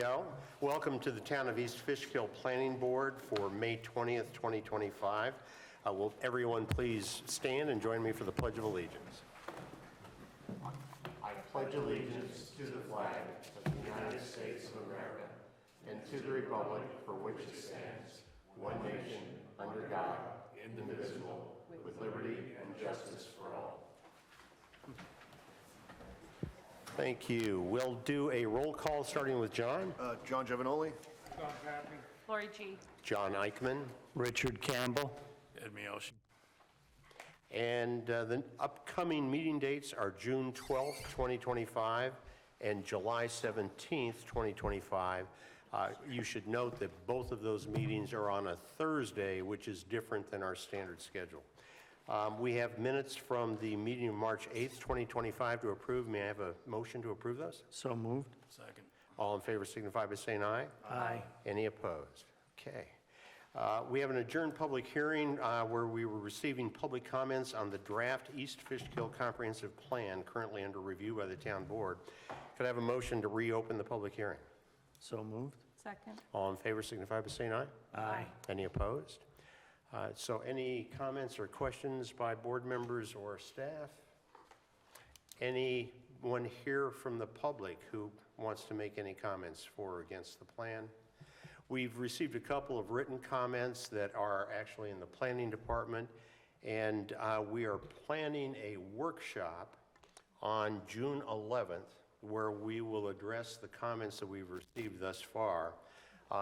go. Welcome to the Town of East Fishkill Planning Board for May 20th, 2025. Will everyone please stand and join me for the Pledge of Allegiance? I pledge allegiance to the flag of the United States of America and to the republic for which it stands, one nation, under God, indivisible, with liberty and justice for all. Thank you. We'll do a roll call starting with John. John Giovanoli. Lori G. John Eichman. Richard Campbell. Ed Miyoshi. And the upcoming meeting dates are June 12th, 2025 and July 17th, 2025. You should note that both of those meetings are on a Thursday, which is different than our standard schedule. We have minutes from the meeting of March 8th, 2025 to approve. May I have a motion to approve those? So moved. Second. All in favor signify by saying aye. Aye. Any opposed? Okay. We have an adjourned public hearing where we were receiving public comments on the draft East Fishkill Comprehensive Plan currently under review by the town board. Could I have a motion to reopen the public hearing? So moved. Second. All in favor signify by saying aye. Aye. Any opposed? So any comments or questions by board members or staff? Anyone here from the public who wants to make any comments for or against the plan? We've received a couple of written comments that are actually in the planning department, and we are planning a workshop on June 11th where we will address the comments that we've received thus far.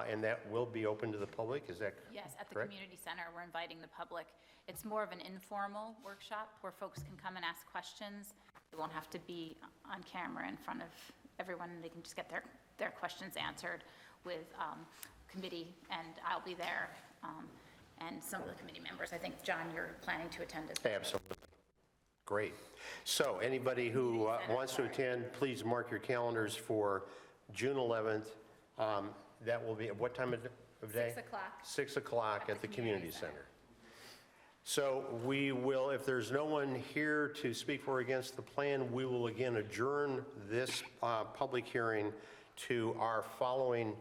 And that will be open to the public, is that correct? Yes, at the community center, we're inviting the public. It's more of an informal workshop where folks can come and ask questions. They won't have to be on camera in front of everyone. They can just get their questions answered with committee, and I'll be there, and some of the committee members. I think, John, you're planning to attend as well. Absolutely. Great. So anybody who wants to attend, please mark your calendars for June 11th. That will be at what time of day? 6 o'clock. 6 o'clock at the community center. So we will, if there's no one here to speak for or against the plan, we will again adjourn this public hearing to our following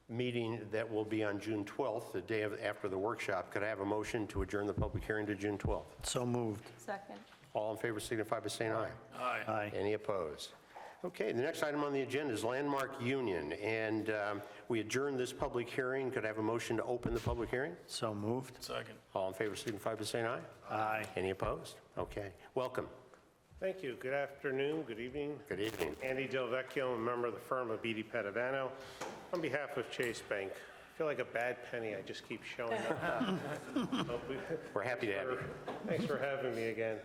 meeting that will be on June 12th, the day after the workshop. Could I have a motion to adjourn the public hearing to June 12th? So moved. Second. All in favor signify by saying aye. Aye. Aye. Any opposed? Okay, the next item on the agenda is Landmark Union, and we adjourned this public hearing. Could I have a motion to open the public hearing? So moved. Second. All in favor signify by saying aye. Aye. Any opposed? Okay, welcome. Thank you. Good afternoon, good evening. Good evening. Andy Del Vecchio, a member of the firm of Beatty Padavano. On behalf of Chase Bank, I feel like a bad penny, I just keep showing up. We're happy to have you. Thanks for having me again.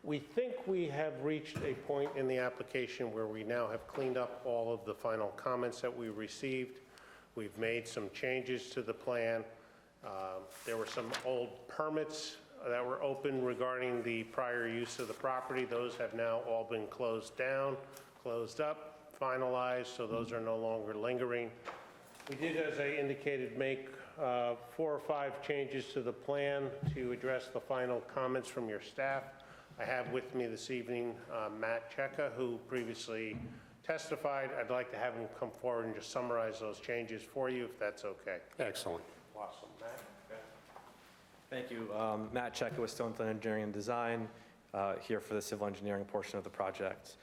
We think we have reached a point in the application where we now have cleaned up all of the final comments that we received. We've made some changes to the plan. There were some old permits that were open regarding the prior use of the property. Those have now all been closed down, closed up, finalized, so those are no longer lingering. We did, as I indicated, make 4 or 5 changes to the plan to address the final comments from your staff. I have with me this evening Matt Cheka, who previously testified. I'd like to have him come forward and just summarize those changes for you, if that's okay. Excellent. Awesome, Matt. Thank you. Matt Cheka with Stoneflint Engineering and Design, here for the civil engineering portion of the project.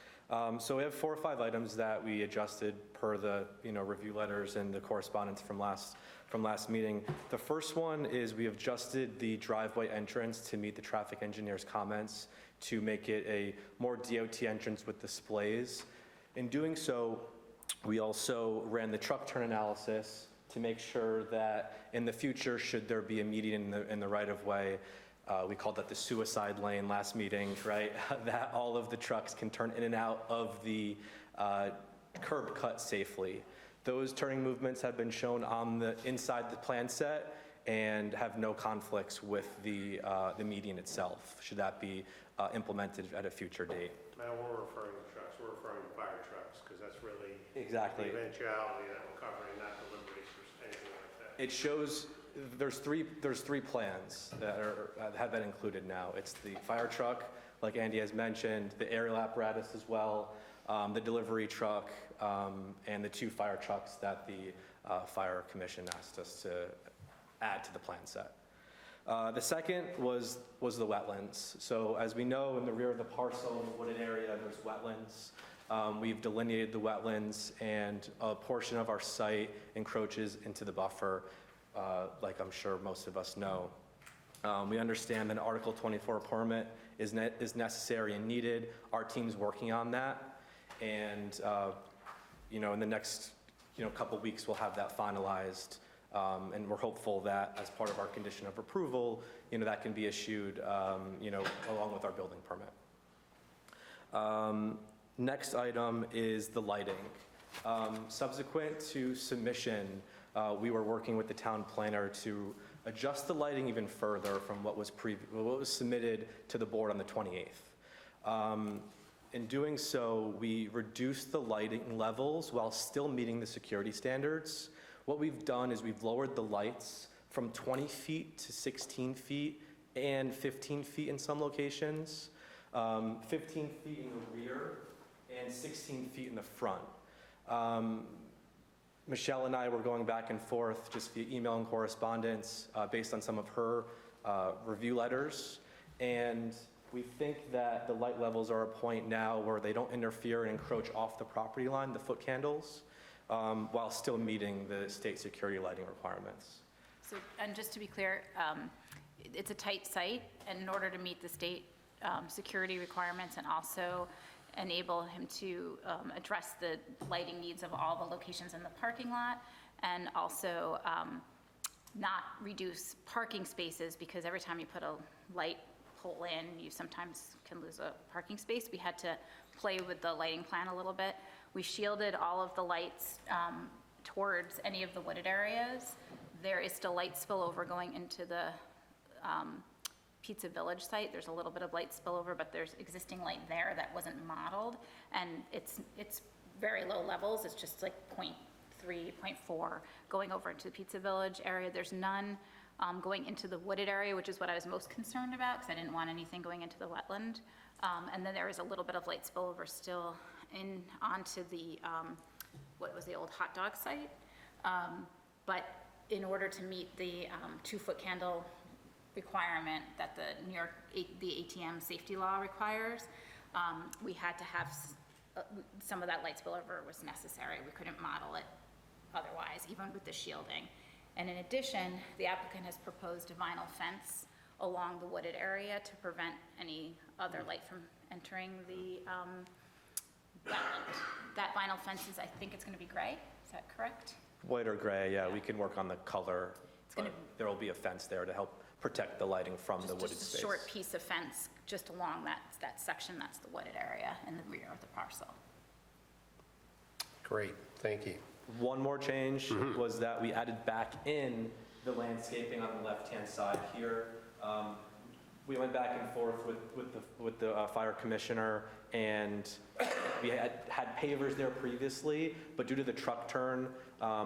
So we have 4 or 5 items that we adjusted per the review letters and the correspondence from last meeting. The first one is we have adjusted the driveway entrance to meet the traffic engineer's comments to make it a more DOT entrance with displays. In doing so, we also ran the truck turn analysis to make sure that in the future, should there be a median in the right-of-way, we called that the suicide lane last meeting, right? That all of the trucks can turn in and out of the curb cut safely. Those turning movements have been shown on inside the plan set and have no conflicts with the median itself, should that be implemented at a future date. Now, we're referring to trucks, we're referring to fire trucks, because that's really Exactly. the eventuality that we're covering, not deliveries or anything like that. It shows there's three plans that have been included now. It's the fire truck, like Andy has mentioned, the aerial apparatus as well, the delivery truck, and the 2 fire trucks that the Fire Commission asked us to add to the plan set. The second was the wetlands. So as we know, in the rear of the parcel, in the wooded area, there's wetlands. We've delineated the wetlands, and a portion of our site encroaches into the buffer, like I'm sure most of us know. We understand that an Article 24 permit is necessary and needed. Our team's working on that, and in the next couple weeks, we'll have that finalized. And we're hopeful that as part of our condition of approval, that can be issued, along with our building permit. Next item is the lighting. Subsequent to submission, we were working with the town planner to adjust the lighting even further from what was submitted to the board on the 28th. In doing so, we reduced the lighting levels while still meeting the security standards. What we've done is we've lowered the lights from 20 feet to 16 feet and 15 feet in some locations, 15 feet in the rear and 16 feet in the front. Michelle and I were going back and forth just via email and correspondence based on some of her review letters. And we think that the light levels are a point now where they don't interfere and encroach off the property line, the foot candles, while still meeting the state security lighting requirements. So, and just to be clear, it's a tight site, and in order to meet the state security requirements and also enable him to address the lighting needs of all the locations in the parking lot, and also not reduce parking spaces, because every time you put a light pole in, you sometimes can lose a parking space. We had to play with the lighting plan a little bit. We shielded all of the lights towards any of the wooded areas. There is still light spillover going into the Pizza Village site. There's a little bit of light spillover, but there's existing light there that wasn't modeled, and it's very low levels. It's just like 0.3, 0.4 going over into the Pizza Village area. There's none going into the wooded area, which is what I was most concerned about, because I didn't want anything going into the wetland. And then there is a little bit of light spillover still onto the, what was the old hot dog site. But in order to meet the 2-foot candle requirement that the New York, the ATM safety law requires, we had to have some of that light spillover was necessary. We couldn't model it otherwise, even with the shielding. And in addition, the applicant has proposed a vinyl fence along the wooded area to prevent any other light from entering the wetland. That vinyl fence is, I think it's going to be gray. Is that correct? White or gray, yeah, we can work on the color. But there will be a fence there to help protect the lighting from the wooded Just space. a short piece of fence just along that section. That's the wooded area in the rear of the parcel. Great, thank you. One more change was that we added back in the landscaping on the left-hand side here. We went back and forth with the fire commissioner, and we had pavers there previously, but due to the truck turn,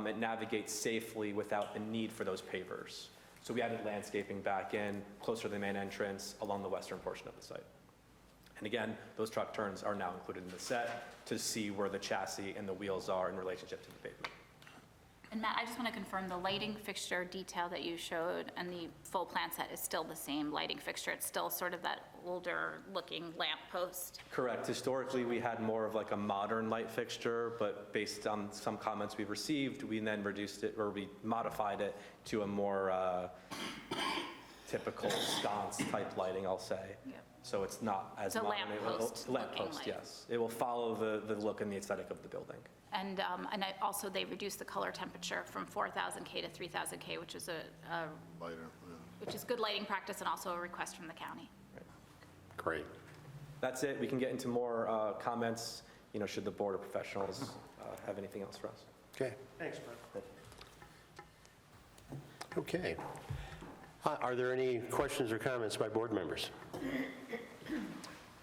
it navigates safely without the need for those pavers. So we added landscaping back in, closer to the main entrance, along the western portion of the site. And again, those truck turns are now included in the set to see where the chassis and the wheels are in relationship to the pavement. And Matt, I just want to confirm the lighting fixture detail that you showed and the full plan set is still the same lighting fixture. It's still sort of that older looking lamp post. Correct. Historically, we had more of like a modern light fixture, but based on some comments we've received, we then reduced it, or we modified it to a more typical sconce type lighting, I'll say. Yep. So it's not as It's a modern. lamppost Lamppost, looking light. yes. It will follow the look and the aesthetic of the building. And also they reduced the color temperature from 4,000 K to 3,000 K, which is which is good lighting practice and also a request from the county. Great. That's it. We can get into more comments, should the board of professionals have anything else for us. Okay. Thanks, Brett. Okay. Are there any questions or comments by board members?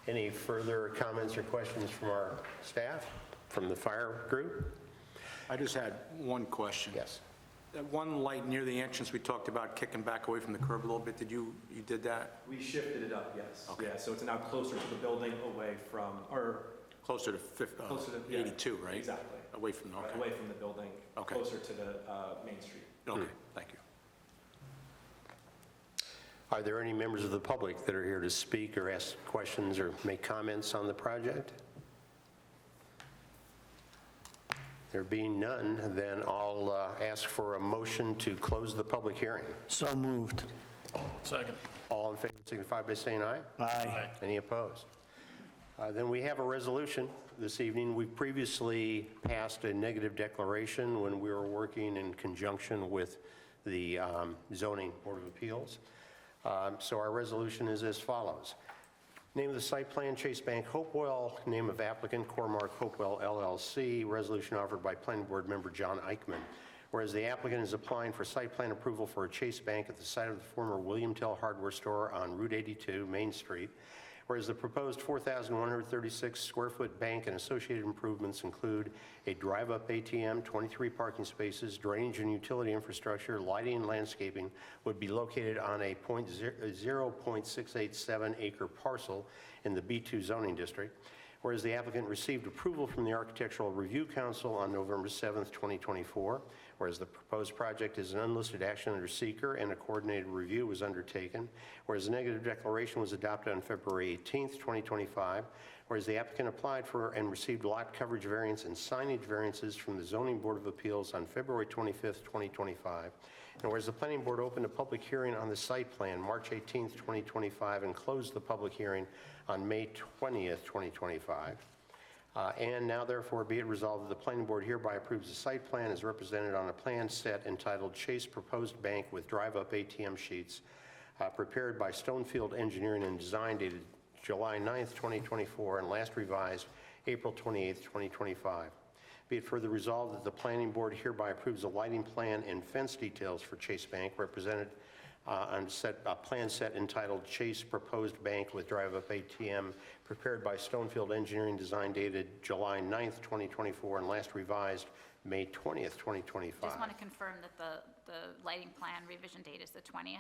Any further comments or questions from our staff, from the fire group? I just had one question. Yes. That one light near the entrance, we talked about kicking back away from the curb a little bit. You did that? We shifted it up, yes. Okay. Yeah, so it's now closer to the building, away from, or Closer to Closer to- yeah, 82, right? Exactly. Away from, Right okay. away from the building, Okay. closer to the Main Street. Okay, thank you. Are there any members of the public that are here to speak or ask questions or make comments on the project? There being none, then I'll ask for a motion to close the public hearing. So moved. All in favor signify by saying aye. Aye. Any opposed? Then we have a resolution this evening. We previously passed a negative declaration when we were working in conjunction with the Zoning Board of Appeals. So our resolution is as follows. Name of the site plan, Chase Bank Hopewell. Name of applicant, Cormark Hopewell LLC. Resolution offered by Planning Board member John Eichman. Whereas the applicant is applying for site plan approval for a Chase Bank at the site of the former William Tell Hardware Store on Route 82, Main Street. Whereas the proposed 4,136 square foot bank and associated improvements include a drive-up ATM, 23 parking spaces, drainage and utility infrastructure, lighting and landscaping would be located on a 0.687 acre parcel in the B2 zoning district. Whereas the applicant received approval from the Architectural Review Council on November 7th, 2024. Whereas the proposed project is an unlisted action under seeker and a coordinated review was undertaken. Whereas the negative declaration was adopted on February 18th, 2025. Whereas the applicant applied for and received lot coverage variance and signage variances from the Zoning Board of Appeals on February 25th, 2025. And whereas the Planning Board opened a public hearing on the site plan March 18th, 2025, and closed the public hearing on May 20th, 2025. And now therefore be it resolved that the Planning Board hereby approves the site plan as represented on a plan set entitled Chase Proposed Bank with Drive-Up ATM Sheets, prepared by Stonefield Engineering and Design dated July 9th, 2024, and last revised April 28th, 2025. Be it further resolved that the Planning Board hereby approves a lighting plan and fence details for Chase Bank represented on a plan set entitled Chase Proposed Bank with Drive-Up ATM, prepared by Stonefield Engineering Design dated July 9th, 2024, and last revised May 20th, 2025. Just want to confirm that the lighting plan revision date is the 20th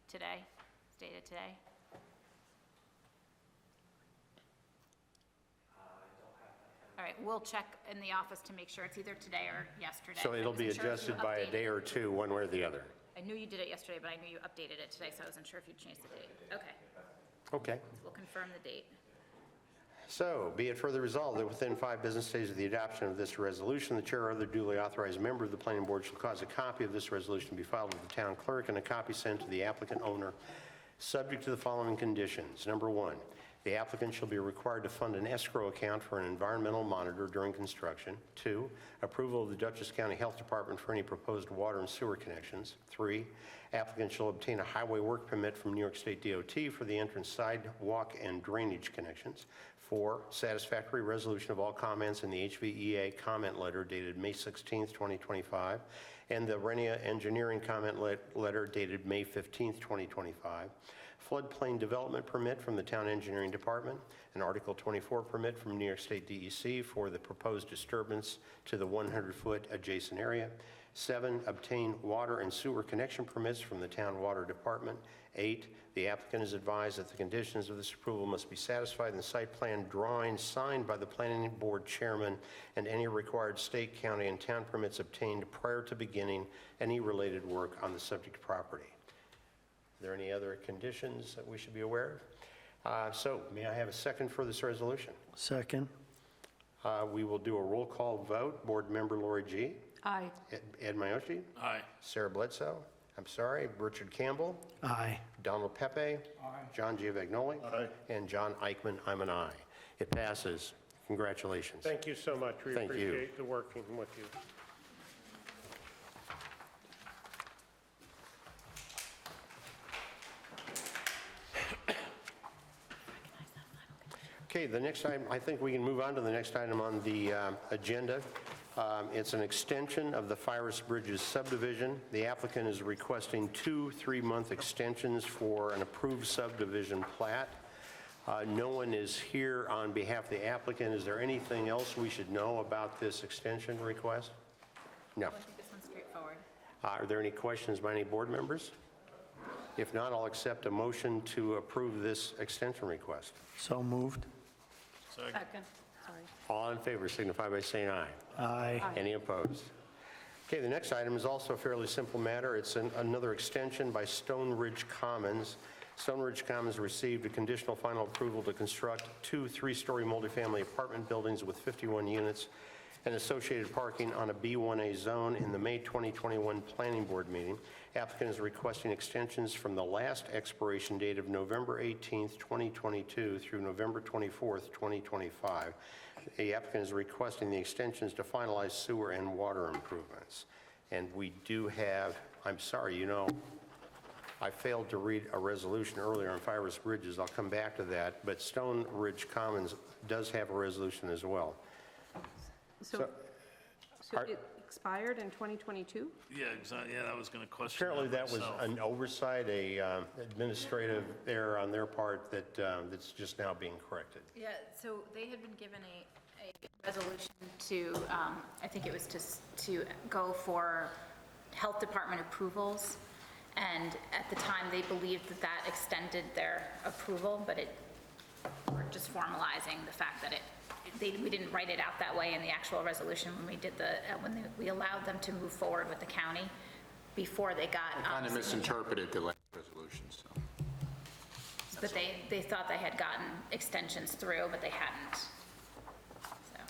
today, it's dated today. All right, we'll check in the office to make sure it's either today or yesterday. So I it'll be wasn't sure if you adjusted by a updated- day or two, one way or the other. I knew you did it yesterday, but I knew you updated it today, so I wasn't sure if you changed the date. Okay, Okay. we'll confirm the date. So, be it further resolved that within 5 business days of the adoption of this resolution, the chair or other duly authorized member of the planning board shall cause a copy of this resolution to be filed with the town clerk and a copy sent to the applicant owner, subject to the following conditions. Number 1, the applicant shall be required to fund an escrow account for an environmental monitor during construction. 2, approval of the Dutchess County Health Department for any proposed water and sewer connections. 3, applicant shall obtain a highway work permit from New York State DOT for the entrance sidewalk and drainage connections. 4, satisfactory resolution of all comments in the HVEA comment letter dated May 16th, 2025, and the Renia Engineering comment letter dated May 15th, 2025. Floodplain development permit from the Town Engineering Department, an Article 24 permit from New York State DEC for the proposed disturbance to the 100-foot adjacent area. 7, obtain water and sewer connection permits from the Town Water Department. 8, the applicant is advised that the conditions of this approval must be satisfied in the site plan drawing signed by the planning board chairman and any required state, county, and town permits obtained prior to beginning any related work on the subject property. Are there any other conditions that we should be aware of? So may I have a second for this resolution? Second. We will do a roll call vote. Board member Lori G. Aye. Ed Mioshi. Aye. Sarah Bledsoe. I'm sorry, Richard Campbell. Aye. Donald Pepe. Aye. John Giovanni. Aye. And John Eichman. I'm an aye. It passes. Congratulations. Thank you so much. We Thank you. appreciate the working with you. Okay, the next item, I think we can move on to the next item on the agenda. It's an extension of the Fires Bridges subdivision. The applicant is requesting 2 3-month extensions for an approved subdivision plat. No one is here on behalf of the applicant. Is there anything else we should know about this extension request? No. I think this one's straightforward. Are there any questions by any board members? If not, I'll accept a motion to approve this extension request. So moved. Second. sorry. All in favor signify by saying aye. Aye. Any opposed? Okay, the next item is also a fairly simple matter. It's another extension by Stone Ridge Commons. Stone Ridge Commons received a conditional final approval to construct 2 3-story multifamily apartment buildings with 51 units and associated parking on a B1A zone in the May 2021 Planning Board meeting. Applicant is requesting extensions from the last expiration date of November 18th, 2022 through November 24th, 2025. The applicant is requesting the extensions to finalize sewer and water improvements. And we do have, I'm sorry, you know, I failed to read a resolution earlier on Fire Risk Bridges. I'll come back to that, but Stone Ridge Commons does have a resolution as well. So are- it expired in 2022? Yeah, exactly, yeah, I was going to question Apparently that was myself. an oversight, a administrative error on their part that's just now being corrected. Yeah, so they had been given a resolution to, I think it was to go for health department approvals, and at the time, they believed that that extended their approval, but we're just formalizing the fact that we didn't write it out that way in the actual resolution when we did we allowed them to move forward with the county before they got. Kind of misinterpreted the last resolution, so. But they thought they had gotten extensions through, but they hadn't.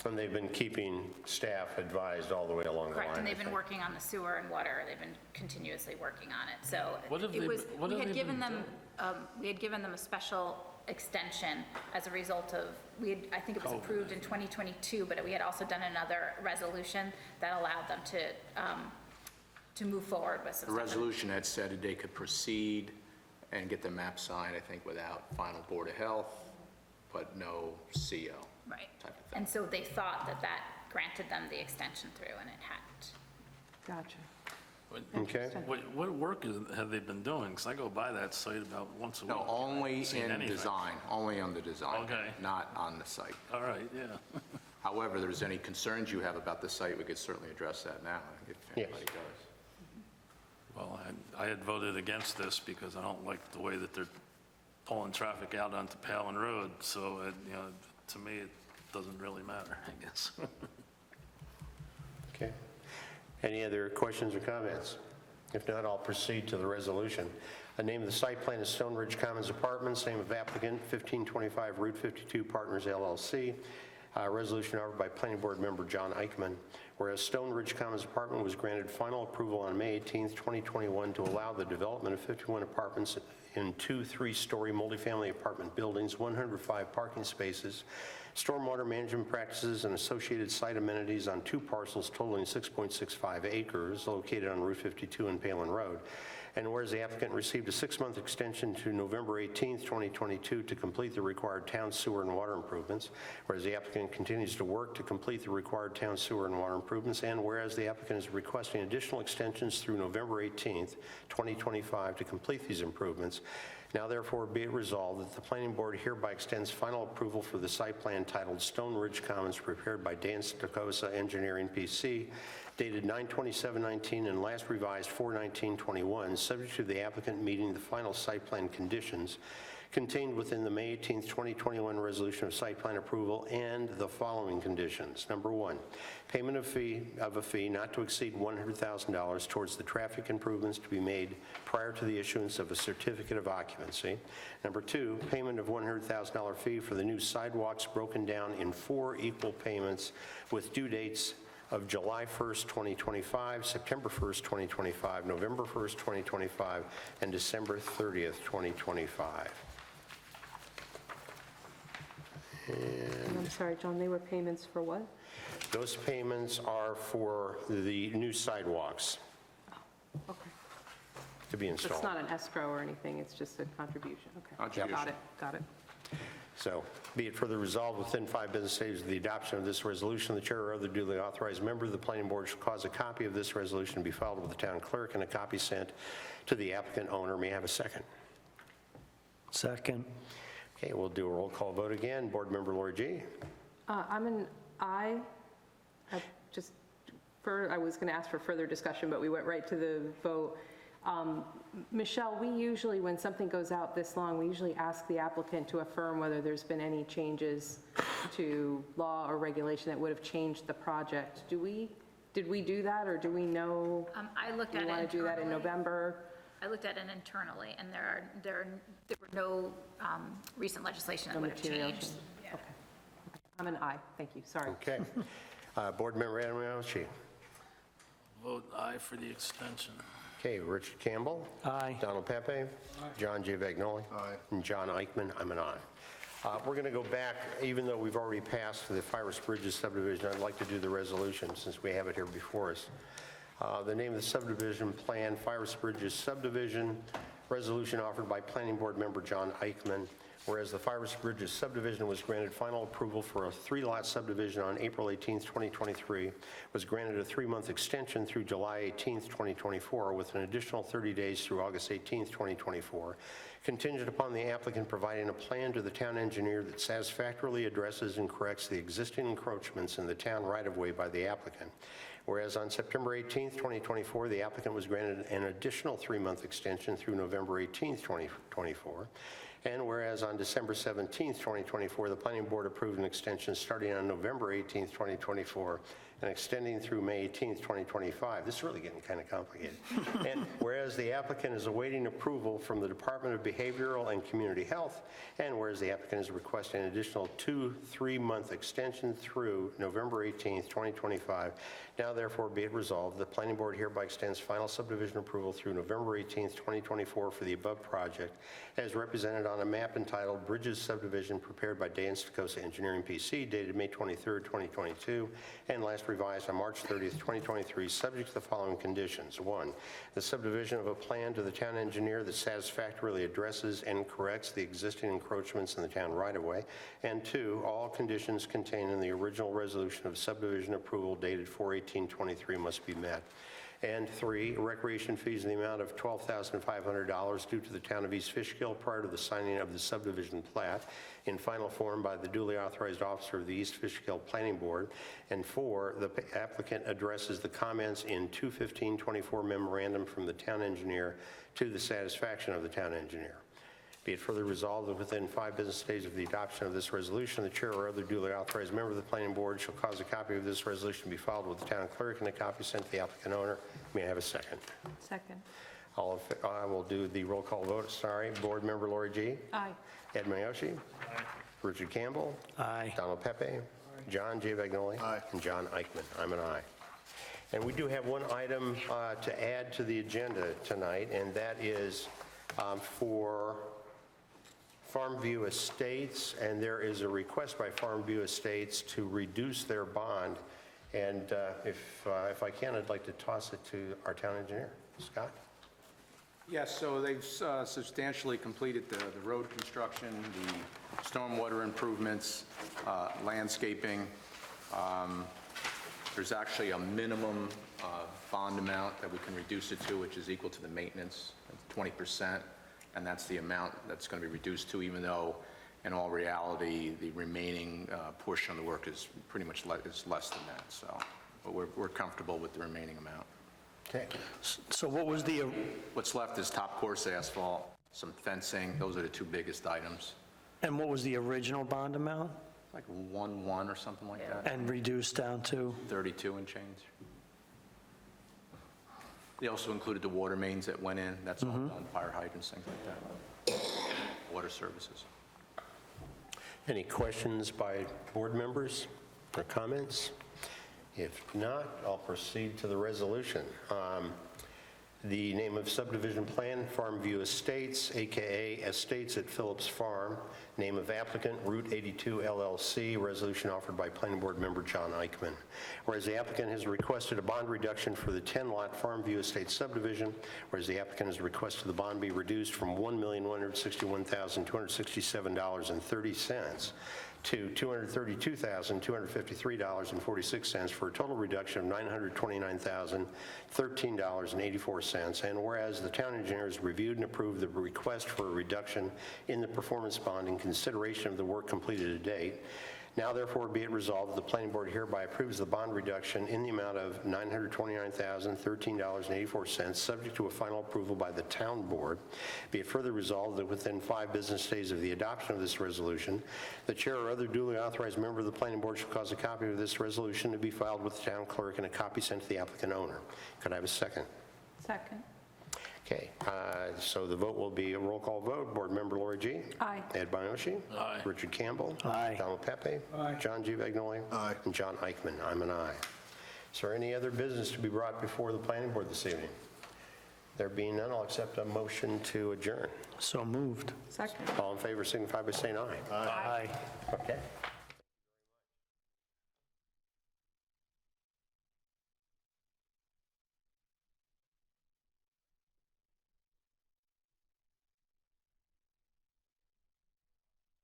So. And they've been keeping staff advised all the way along the line. Correct, and they've I been think. working on the sewer and water, they've been continuously working on it, so. What have it they was- been- what we have had they given been them, we had given them a special extension as a result of, I think it was approved in 2022, but we had also done another resolution that allowed them to move forward with some The stuff. resolution had said that they could proceed and get the map signed, I think, without final Board of Health, but no CO. Right, type of thing. and so they thought that that granted them the extension through, and it hadn't. Gotcha. Okay. What work have they been doing? Because I go by that site about once a week. No, only Haven't seen in anything. design, only on the design. Okay. Not on the site. All right, yeah. However, if there's any concerns you have about the site, we could certainly address that now, if Yes. anybody does. Well, I had voted against this because I don't like the way that they're pulling traffic out onto Palin Road, so, to me, it doesn't really matter, I guess. Okay. Any other questions or comments? If not, I'll proceed to the resolution. The name of the site plan is Stone Ridge Commons Apartments, name of applicant 1525 Route 52 Partners LLC. Resolution offered by Planning Board member John Eichman. Whereas Stone Ridge Commons Apartment was granted final approval on May 18th, 2021 to allow the development of 51 apartments in 2 3-story multifamily apartment buildings, 105 parking spaces, stormwater management practices, and associated site amenities on 2 parcels totaling 6.65 acres located on Route 52 and Palin Road. And whereas the applicant received a 6-month extension to November 18th, 2022 to complete the required town sewer and water improvements, whereas the applicant continues to work to complete the required town sewer and water improvements, and whereas the applicant is requesting additional extensions through November 18th, 2025 to complete these improvements, now therefore be it resolved that the Planning Board hereby extends final approval for the site plan titled Stone Ridge Commons prepared by Dan Stokosa Engineering PC, dated 9/27/19 and last revised 4/19/21, subject to the applicant meeting the final site plan conditions contained within the May 18th, 2021 resolution of site plan approval and the following conditions. Number 1, payment of a fee not to exceed $100,000 towards the traffic improvements to be made prior to the issuance of a certificate of occupancy. Number 2, payment of $100,000 fee for the new sidewalks broken down in 4 equal payments with due dates of July 1st, 2025, September 1st, 2025, November 1st, 2025, and December 30th, 2025. I'm sorry, John, they were payments for what? Those payments are for the new sidewalks Okay. to be So installed. it's not an escrow or anything, it's just a contribution, okay. Contribution. Got it. So, be it further resolved within 5 business days of the adoption of this resolution, the chair or other duly authorized member of the planning board shall cause a copy of this resolution to be filed with the town clerk and a copy sent to the applicant owner. May I have a second? Second. Okay, we'll do a roll call vote again. Board member Lori G. I'm an aye. I was going to ask for further discussion, but we went right to the vote. Michelle, we usually, when something goes out this long, we usually ask the applicant to affirm whether there's been any changes to law or regulation that would have changed the project. Did we do that, or do we know? I looked Do at you it want to do that in internally. November? I looked at it internally, and there were no recent legislation that No would have material changed. change. Yeah. Okay. I'm an aye, thank you, sorry. Okay. Board Member Adamowicz. Vote aye for the extension. Okay, Richard Campbell. Aye. Donald Pepe. John J. Vagnoli. Aye. And John Eichman, I'm an aye. We're going to go back, even though we've already passed the Fires Bridges subdivision, I'd like to do the resolution since we have it here before us. The name of the subdivision plan, Fires Bridges subdivision, resolution offered by Planning Board member John Eichman. Whereas the Fires Bridges subdivision was granted final approval for a 3-lot subdivision on April 18th, 2023, was granted a 3-month extension through July 18th, 2024, with an additional 30 days through August 18th, 2024, contingent upon the applicant providing a plan to the town engineer that satisfactorily addresses and corrects the existing encroachments in the town right-of-way by the applicant. Whereas on September 18th, 2024, the applicant was granted an additional 3-month extension through November 18th, 2024. And whereas on December 17th, 2024, the Planning Board approved an extension starting on November 18th, 2024, and extending through May 18th, 2025. This is really getting kind of complicated. And whereas the applicant is awaiting approval from the Department of Behavioral and Community Health, and whereas the applicant is requesting an additional 2 3-month extension through November 18th, 2025, now therefore be it resolved, the Planning Board hereby extends final subdivision approval through November 18th, 2024 for the above project, as represented on a map entitled Bridges Subdivision prepared by Day and Stokosa Engineering PC, dated May 23rd, 2022, and last revised on March 30th, 2023, subject to the following conditions. 1, the subdivision of a plan to the town engineer that satisfactorily addresses and corrects the existing encroachments in the town right-of-way. And 2, all conditions contained in the original resolution of subdivision approval dated 4/18/23 must be met. And 3, recreation fees in the amount of $12,500 due to the town of East Fishkill prior to the signing of the subdivision plat in final form by the duly authorized officer of the East Fishkill Planning Board. And 4, the applicant addresses the comments in 2/15/24 memorandum from the town engineer to the satisfaction of the town engineer. Be it further resolved that within 5 business days of the adoption of this resolution, the chair or other duly authorized member of the planning board shall cause a copy of this resolution to be filed with the town clerk and a copy sent to the applicant owner. May I have a second? Second. I will do the roll call vote. Sorry. Board member Lori G. Aye. Ed Mayoshi. Richard Campbell. Aye. Donald Pepe. John J. Vagnoli. And John Eichman. I'm an aye. And we do have one item to add to the agenda tonight, and that is for Farmview Estates, and there is a request by Farmview Estates to reduce their bond. And if I can, I'd like to toss it to our town engineer. Scott? Yes, so they've substantially completed the road construction, the stormwater improvements, landscaping. There's actually a minimum bond amount that we can reduce it to, which is equal to the maintenance, 20%, and that's the amount that's going to be reduced to, even though in all reality, the remaining portion of the work is pretty much is less than that. So, but we're comfortable with the remaining amount. Okay. So what was the, What's left is top course asphalt, some fencing. Those are the 2 biggest items. and what was the original bond amount? Like 1.1 or something like that, And reduced down to? 32 and change. They also included the water mains that went in. That's all done, fire hydrants, things like that. Water services. Any questions by board members or comments? If not, I'll proceed to the resolution. The name of subdivision plan, Farmview Estates, AKA Estates at Phillips Farm. Name of applicant, Route 82 LLC. Resolution offered by Planning Board member John Eichman. Whereas the applicant has requested a bond reduction for the 10-lot Farmview Estates subdivision, whereas the applicant has requested the bond be reduced from $1,161,267.30 to $232,253.46 for a total reduction of $929,013.84. And whereas the town engineer has reviewed and approved the request for a reduction in the performance bond in consideration of the work completed to date, Now therefore be it resolved that the planning board hereby approves the bond reduction in the amount of $929,013.84, subject to a final approval by the town board. Be it further resolved that within 5 business days of the adoption of this resolution, the chair or other duly authorized member of the planning board shall cause a copy of this resolution to be filed with the town clerk and a copy sent to the applicant owner. Could I have a second? Second. Okay, so the vote will be a roll call vote. Board Member Lori G. Aye. Ed Bioshi. Aye. Richard Campbell. Aye. Donald Pepe. Aye. John G. Vagnoli. Aye. And John Eichman. I'm an aye. Is there any other business to be brought before the planning board this evening? There being none, I'll accept a motion to adjourn. So moved. Second. All in favor signify by saying aye. Aye. Okay.